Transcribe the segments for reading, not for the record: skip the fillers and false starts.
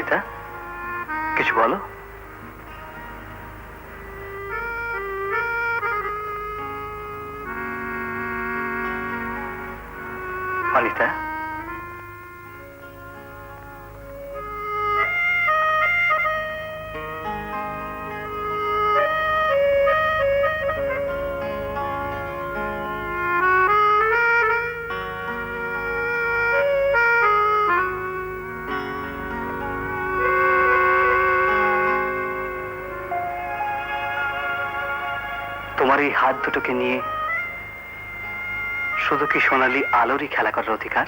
অনিতা, কিছু বলো। অনিতা, তোমার এই হাত দুটোকে নিয়ে শুধু কি সোনালী আলোরই খেলা করার অধিকার?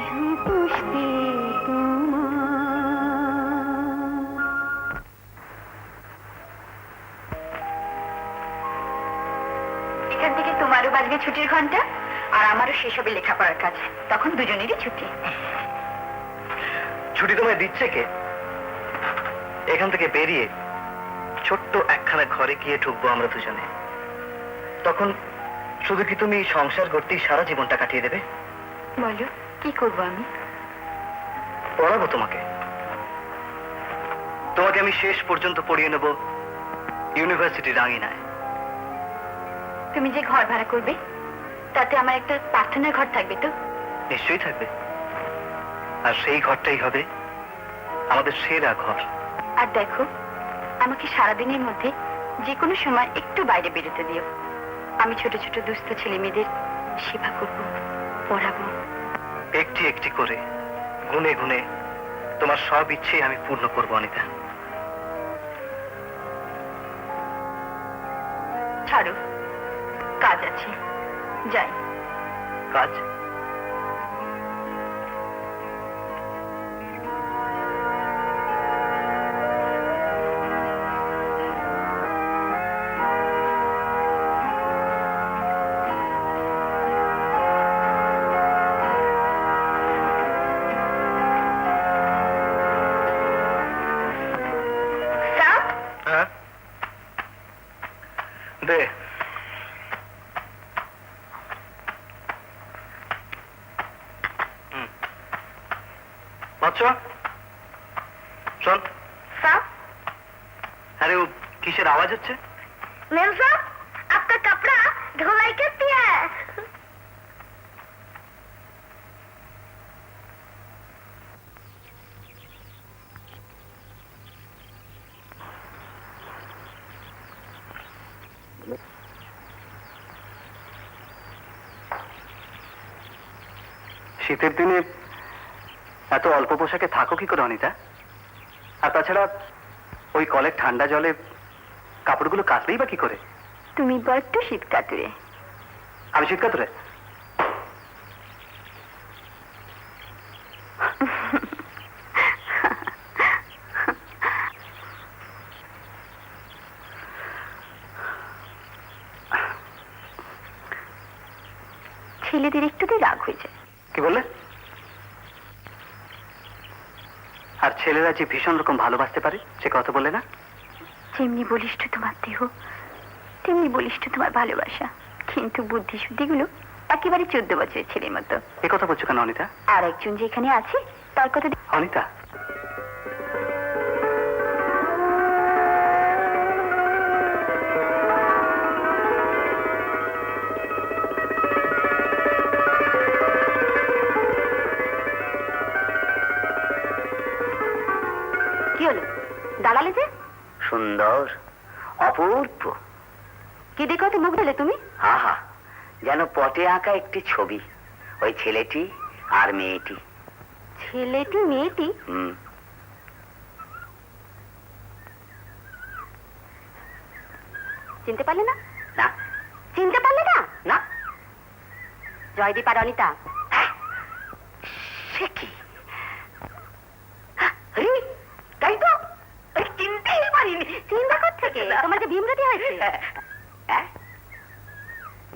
পুষ্পে এখান থেকে তোমারও বাজবে ছুটির ঘন্টা, আর আমারও শেষ হবে লেখাপড়ার কাজ। তখন দুজনেরই ছুটি। ছুটি তোমায় দিচ্ছে কে? এখান থেকে বেরিয়ে ছোট্ট একখানা ঘরে গিয়ে ঢুকবো আমরা দুজনে। তখন শুধু কি তুমি সংসার করতেই সারা জীবনটা কাটিয়ে দেবে? বলো, কি করবো আমি? পড়াবো তোমাকে। তোমাকে আমি শেষ পর্যন্ত পড়িয়ে নেব ইউনিভার্সিটির আঙিনায়। তুমি যে ঘর ভাড়া করবে, তাতে আমার একটা প্রার্থনার ঘর থাকবে তো? নিশ্চয়ই থাকবে। আর সেই ঘরটাই হবে আমাদের সেরা ঘর। আর দেখো, আমাকে সারাদিনের মধ্যে যে কোনো সময় একটু বাইরে বেরোতে দিও। আমি ছোট ছোট দুস্থ ছেলে মেয়েদের সেবা করবো, পড়াবো। একটি একটি করে গুনে গুনে তোমার সব ইচ্ছেই আমি পূর্ণ করবো অনিতা। ছাড়ো, কাজ আছে, যাই। কাজ? হ্যাঁ, দে। বাচ্চা শোন। আরে ও কিসের আওয়াজ হচ্ছে? मैम साहब, आपका कपड़ा धुलाई कर दिया है। শীতের দিনে এত অল্প পোশাকে থাকো কি করে অনিতা? আর তাছাড়া ওই কলের ঠান্ডা জলে কাপড়গুলো কাচলেই বা কি করে? তুমি বড্ড শীত কাতুরে। আমি শীত কাতুরে? ছেলেদের একটুতেই রাগ হয়ে যায়। কি বললে? আর ছেলেরা যে ভীষণ রকম ভালোবাসতে পারে সে কথা বললে না? যেমনি বলিষ্ঠ তোমার দেহ, তেমনি বলিষ্ঠ তোমার ভালোবাসা, কিন্তু বুদ্ধি শুদ্ধিগুলো একেবারে 14 বছরের ছেলের মতো। এ কথা বলছো কেন অনিতা? আর একজন যে এখানে আছে তার কথা অনিতা, কি হলো? দাঁড়ালে যে? সুন্দর, অপূর্ব। কি দেখো তো মুখ দিলে তুমি? আহা, যেন পটে আঁকা একটি ছবি। ওই ছেলেটি আর মেয়েটি। ছেলেটি মেয়েটি? হুম। চিনতে পারলে না? না। চিনতে পারলে না? না। জয়দীপ আর অনিতা। সে কি? আরে, তাই তো, চিনতেই পারিনি। চিন্তা করছে তোমার যে ভীমরতি হয়েছে। হ্যাঁ,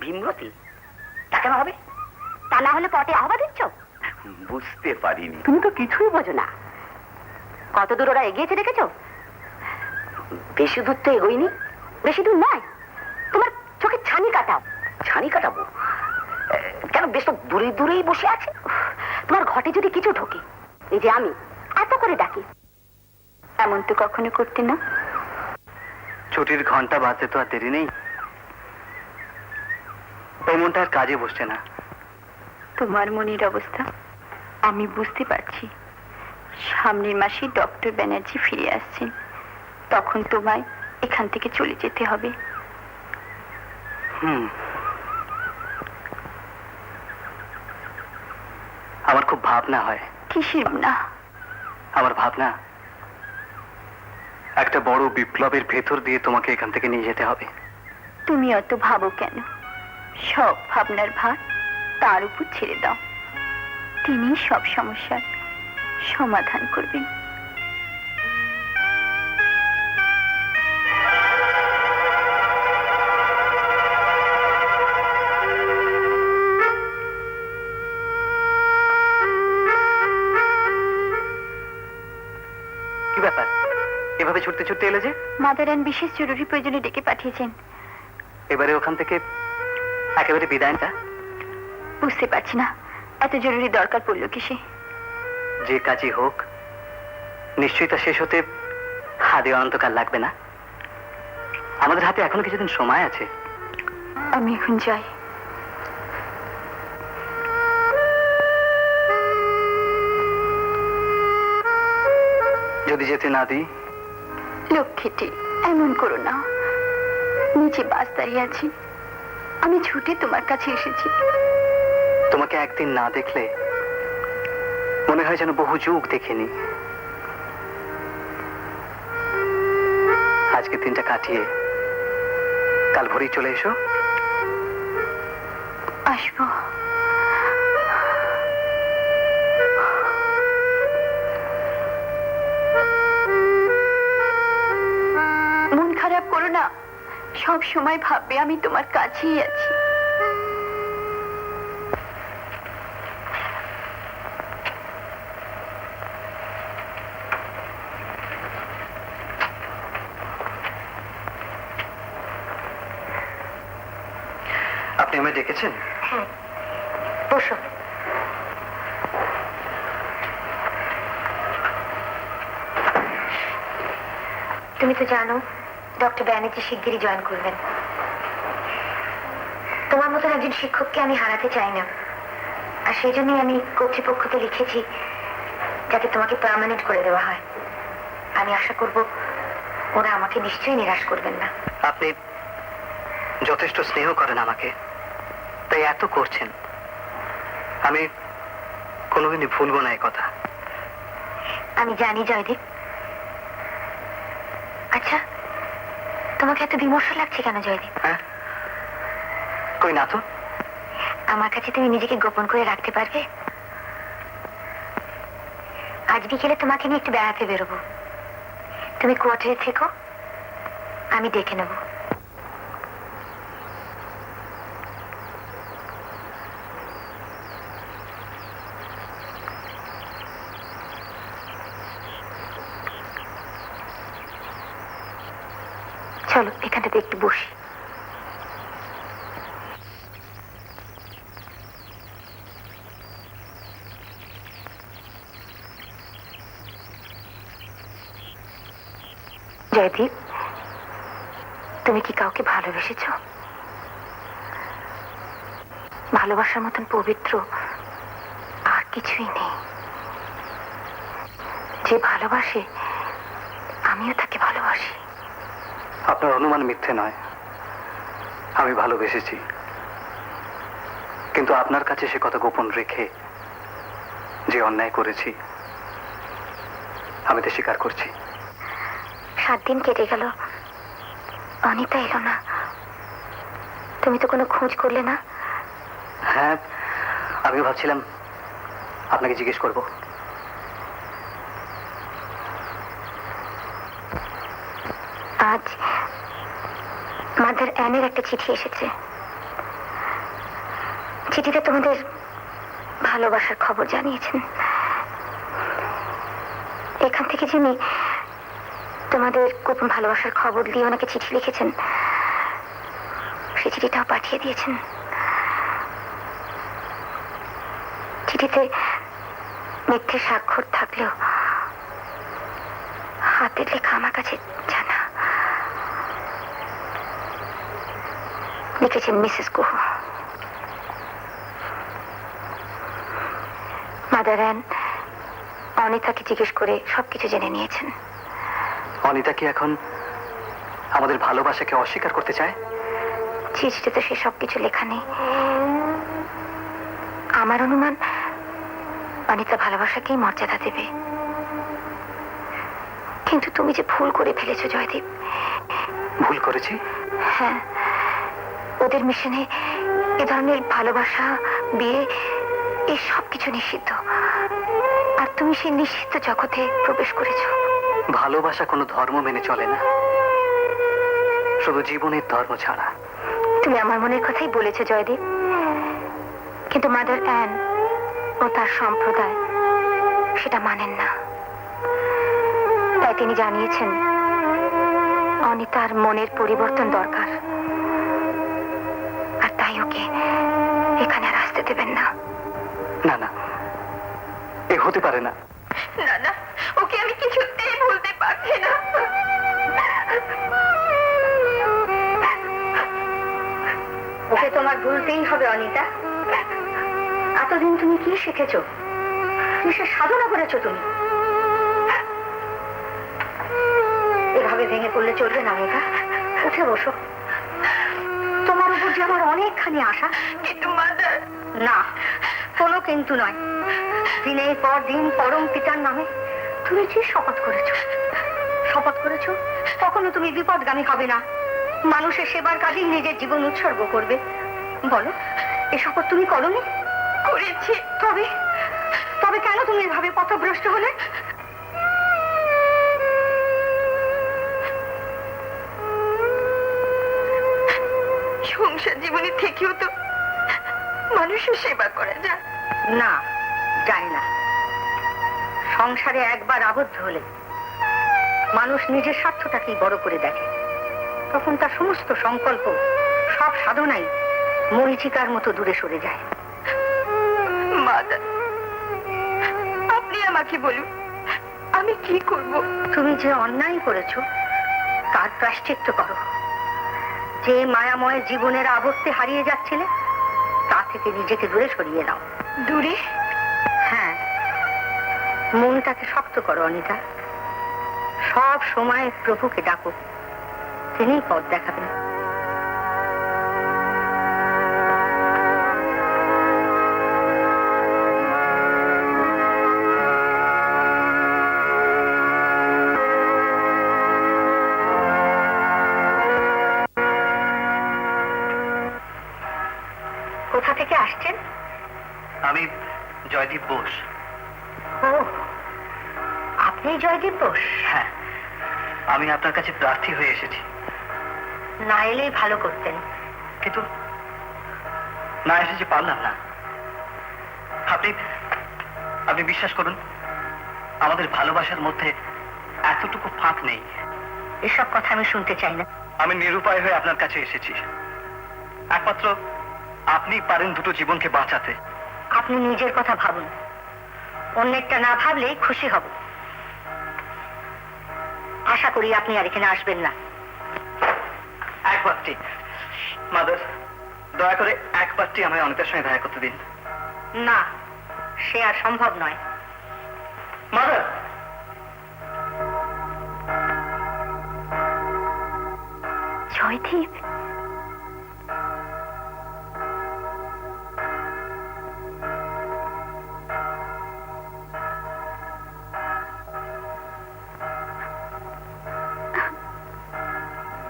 ভীমরতি? তা কেন হবে? তা না হলে পটে আহ্বা দিচ্ছ? বুঝতে পারিনি। তুমি তো কিছুই বোঝো না। কত দূর ওরা এগিয়েছে দেখেছো? বেশি দূর তো এগোয়নি। বেশি দূর নয়, তোমার চোখে ছানি কাটাও। ছানি কাটাবো? কেন, বেশ তো দূরে দূরেই বসে আছে। তোমার ঘটে যদি কিছু ঢোকে, এই যে আমি এত করে ডাকি, এমন তো কখনো করতে না। ছুটির ঘন্টা বাজতে তো আর দেরি নেই। ওই মনটা আর কাজে বসছে না। তোমার মনের অবস্থা আমি বুঝতে পারছি। সামনের মাসে ডক্টর ব্যানার্জি ফিরে আসছেন, তখন তোমায় এখান থেকে চলে যেতে হবে। আমার খুব ভাবনা হয়। কিসের না? আমার ভাবনা একটা বড় বিপ্লবের ভেতর দিয়ে তোমাকে এখান থেকে নিয়ে যেতে হবে। তুমি অত ভাবো কেন? সব ভাবনার ভার তার উপর ছেড়ে দাও। তিনি সব সমস্যার সমাধান করবেন। কি ব্যাপার, এভাবে ছুটতে ছুটতে এলে যে? মাদারান বিশেষ জরুরি প্রয়োজনে ডেকে পাঠিয়েছেন। এবারে ওখান থেকে একেবারে বিদায়টা? বুঝতে পারছি না এত জরুরি দরকার পড়লো কিসে। যে কাজই হোক নিশ্চয়ই তা শেষ হতে হাতে অনন্তকাল লাগবে না। আমাদের হাতে এখনো কিছুদিন সময় আছে। আমি এখন যাই। যদি যেতে না দিই? লক্ষ্মীটি, এমন করো না। নিচে বাস দাঁড়িয়ে আছি, আমি ছুটে তোমার কাছে এসেছি। তোমাকে একদিন না দেখলে মনে হয় যেন বহু যুগ দেখিনি। আজকে দিনটা কাটিয়ে কাল ভোরেই চলে এসো। আসবো। মন খারাপ করো না, সব সময় ভাববে আমি তোমার কাছেই আছি। আপনি আমায় ডেকেছেন? হ্যাঁ, বসো। তুমি তো জানো ডক্টর ব্যানার্জি শিগগিরই জয়েন করবেন। তোমার মতন একজন শিক্ষককে আমি হারাতে চাই না, আর সেই জন্যই আমি কর্তৃপক্ষকে লিখেছি যাতে তোমাকে পার্মানেন্ট করে দেওয়া হয়। আমি আশা করব ওরা আমাকে নিশ্চয়ই নিরাশ করবেন না। আপনি যথেষ্ট স্নেহ করেন আমাকে, তাই এত করছেন। আমি কোনোদিনই ভুলবো না এই কথা। আমি জানি জয়দীপ। আচ্ছা, তোমাকে এত বিমর্ষ লাগছে কেন জয়দীপ? হ্যাঁ, কই না তো। আমার কাছে তুমি নিজেকে গোপন করে রাখতে পারবে? আজ বিকেলে তোমাকে নিয়ে একটু বেড়াতে বেরোবো। তুমি কোয়ার্টারে থেকো, আমি দেখে নেব। চলো এখানটাতে একটু বসি। জয়দীপ, তুমি কি কাউকে ভালোবেসেছ? ভালোবাসার মতন পবিত্র আর কিছুই নেই। যে ভালোবাসে আমিও তাকে ভালোবাসি। আপনার অনুমান মিথ্যে নয়, আমি ভালোবেসেছি, কিন্তু আপনার কাছে সে কথা গোপন রেখে যে অন্যায় করেছি আমি তো স্বীকার করছি। 7 দিন কেটে গেল, অনিতা এলো না। তুমি তো কোনো খোঁজ করলে না? হ্যাঁ, আমি ভাবছিলাম আপনাকে জিজ্ঞেস করব। আজ মাদার অ্যানের একটা চিঠি এসেছে। চিঠিতে তোমাদের ভালোবাসার খবর জানিয়েছেন। এখান থেকে যিনি তোমাদের গোপন ভালোবাসার খবর দিয়ে ওনাকে চিঠি লিখেছেন, সেই চিঠিটাও পাঠিয়ে দিয়েছেন। চিঠিতে মিথ্যে স্বাক্ষর থাকলেও হাতের লেখা আমার কাছে জানা। লিখেছেন মিসেস গুহ। মাদার অ্যান অনিতাকে জিজ্ঞেস করে সবকিছু জেনে নিয়েছেন। অনিতা কি এখন আমাদের ভালোবাসাকে অস্বীকার করতে চায়? চিঠিতে সে সবকিছু লেখা নেই। আমার অনুমান অনিতা ভালোবাসাকেই মর্যাদা দেবে। কিন্তু তুমি যে ভুল করে ফেলেছো জয়দীপ। ভুল করেছি? হ্যাঁ, ওদের মিশনে এ ধরনের ভালোবাসা, বিয়ে এই সব কিছু নিষিদ্ধ, আর তুমি সেই নিষিদ্ধ জগতে প্রবেশ করেছো। ভালোবাসা কোনো ধর্ম মেনে চলে না, শুধু জীবনের ধর্ম ছাড়া। তুমি আমার মনের কথাই বলেছো জয়দীপ, কিন্তু মাদার অ্যান ও তার সম্প্রদায় সেটা মানেন না। তাই তিনি জানিয়েছেন অনিতার মনের পরিবর্তন দরকার, আর তাই ওকে এখানে আর আসতে দেবেন না। না না, এ হতে পারে না। না না, ওকে আমি কিছুতেই বলতে পারছি না। ওকে তোমার ভুলতেই হবে অনিতা। এতদিন তুমি কি শিখেছো, কিসের সাধনা করেছো তুমি? এভাবে ভেঙে পড়লে চলবে না অনিতা, উঠে বসো। তোমার উপর যে আমার অনেকখানি আশা। কিন্তু মাদার, না, কোনো কিন্তু নয়। দিনের পর দিন পরম পিতার নামে তুমি যে শপথ করেছো কখনো তুমি বিপদগামী হবে না, মানুষের সেবার কাজেই নিজের জীবন উৎসর্গ করবে। বলো, এ শপথ তুমি করোনি? করেছি। তবে তবে কেন তুমি এভাবে পথভ্রষ্ট হলে? সংসার জীবনে থেকেও তো মানুষের সেবা করা যায় না। যায় না। সংসারে একবার আবদ্ধ হলে মানুষ নিজের স্বার্থটাকেই বড় করে দেখে। তখন তার সমস্ত সংকল্প, সব সাধনাই মরীচিকার মতো দূরে সরে যায়। আপনি আমাকে বলুন, আমি কি করব? তুমি যে অন্যায় করেছো তার প্রায়শ্চিত্ত করো। যে মায়াময় জীবনের আবর্তে হারিয়ে যাচ্ছিলে তা থেকে নিজেকে দূরে সরিয়ে নাও। দূরে? হ্যাঁ, মনটাকে শক্ত করো অনিতা। সব সময় প্রভুকে ডাকো, তিনিই পথ দেখাবেন। কোথা থেকে আসছেন? আমি জয়দীপ বোস। ও, আপনি জয়দীপ বোস? হ্যাঁ, আমি আপনার কাছে প্রার্থী হয়ে এসেছি। না এলেই ভালো করতেন। কিন্তু না এসেছি, পারলাম না। আপনি আপনি বিশ্বাস করুন, আমাদের ভালোবাসার মধ্যে এতটুকু ফাঁক নেই। এসব কথা আমি শুনতে চাই না। আমি নিরুপায় হয়ে আপনার কাছে এসেছি। একমাত্র আপনি পারেন দুটো জীবনকে বাঁচাতে। আপনি নিজের কথা ভাবুন, অন্যেরটা না ভাবলেই খুশি হব। আশা করি আপনি আর এখানে আসবেন না। একবারটি মাদার, দয়া করে একবারটি আমায় অনিতার সঙ্গে দেখা করতে দিন। না, সে আর সম্ভব নয়। মাদার, জয়দীপ,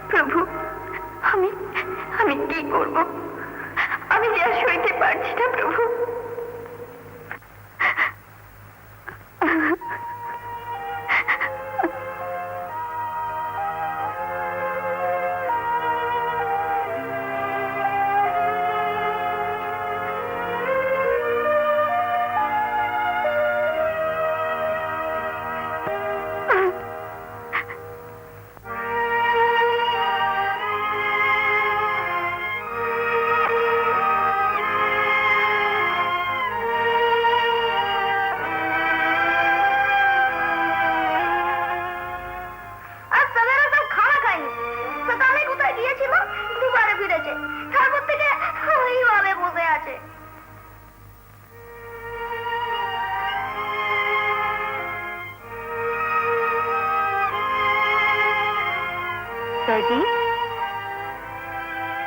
প্রভু, আমি আমি কি করব? আমি যে আর সইতে পারছি না প্রভু। জয়দীপ,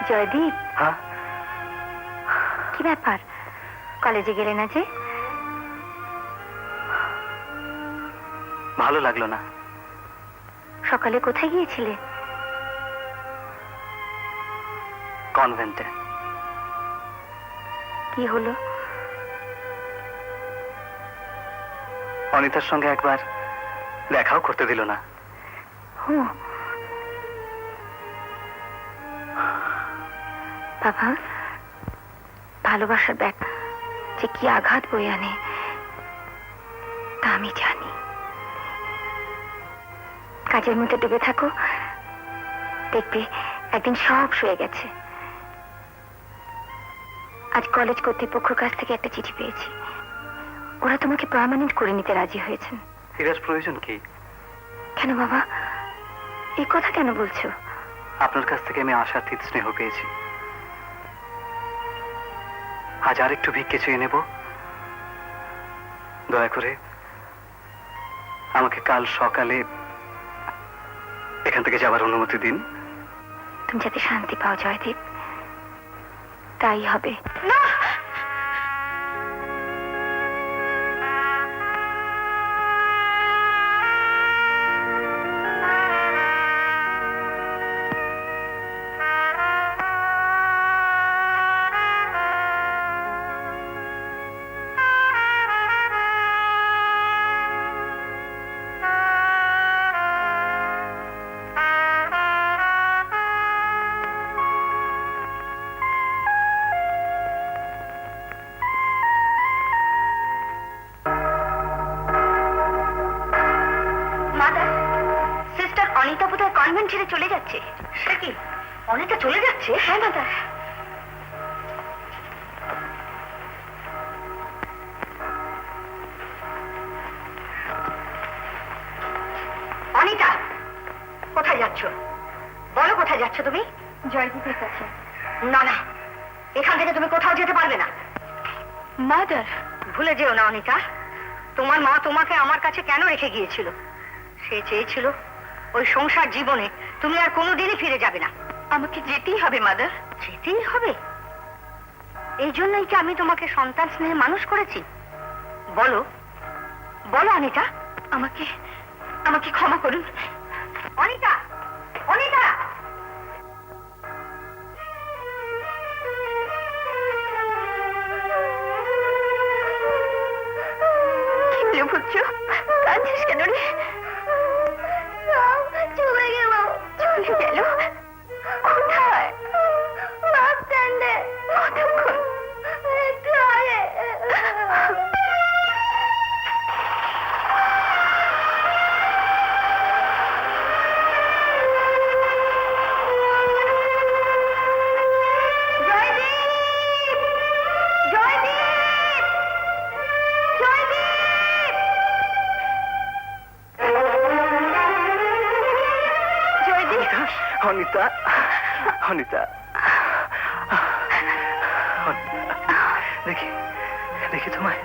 জয়দীপ, হ্যাঁ, কি ব্যাপার? কলেজে গেলে না যে? ভালো লাগলো না। সকালে কোথায় গিয়েছিলে? কনভেন্টে। কি হলো? অনিতার সঙ্গে একবার দেখাও করতে দিল না। ও বাবা, ভালোবাসার ব্যাগ যে কি আঘাত বয়ে আনে তা আমি জানি। কাজের মধ্যে ডুবে থাকো, দেখবে একদিন সব শুয়ে গেছে। আজ কলেজ কর্তৃপক্ষের কাছ থেকে একটা চিঠি পেয়েছি। ওরা তোমাকে পার্মানেন্ট করে নিতে রাজি হয়েছেন। এর প্রয়োজন কি? কেন বাবা, এই কথা কেন বলছো? আপনার কাছ থেকে আমি আশাতীত স্নেহ পেয়েছি। আজ আর একটু ভিক্ষে চেয়ে নেব। দয়া করে আমাকে কাল সকালে এখান থেকে যাবার অনুমতি দিন। তুমি যাতে শান্তি পাও জয়দীপ, তাই হবে। না, মাদার, সিস্টার অনিতা বোধহয় কনভেন্ট ছেড়ে চলে যাচ্ছে। সে কি, অনিতা চলে যাচ্ছে? হ্যাঁ মাদার। অনিতা, কোথায় যাচ্ছ? বলো কোথায় যাচ্ছ তুমি? জয়দীপের কাছে। না না, এখান থেকে তুমি কোথাও যেতে পারবে না। মাদার, ভুলে যেও না অনিতা, তোমার মা তোমাকে আমার কাছে কেন রেখে গিয়েছিল? সে চেয়েছিল ওই সংসার জীবনে তুমি আর কোনোদিনই ফিরে যাবে না। আমাকে যেতেই হবে মাদার। যেতেই হবে? এই জন্যই কি আমি তোমাকে সন্তান স্নেহে মানুষ করেছি? বলো বলো অনিতা। আমাকে আমাকে ক্ষমা করুন। অনিতা, অনিতা! কি বুঝছো? কাঁদছিস কেন রে? চলে গেল। চলে গেল? কোথায়? বাস স্ট্যান্ডে। কতক্ষণ? একটু আগে। জয়দীপ! জয়দীপ! জয়দীপ! জয়দীপ! অনিতা, অনিতা, অনিতা, দেখি দেখি তোমায়।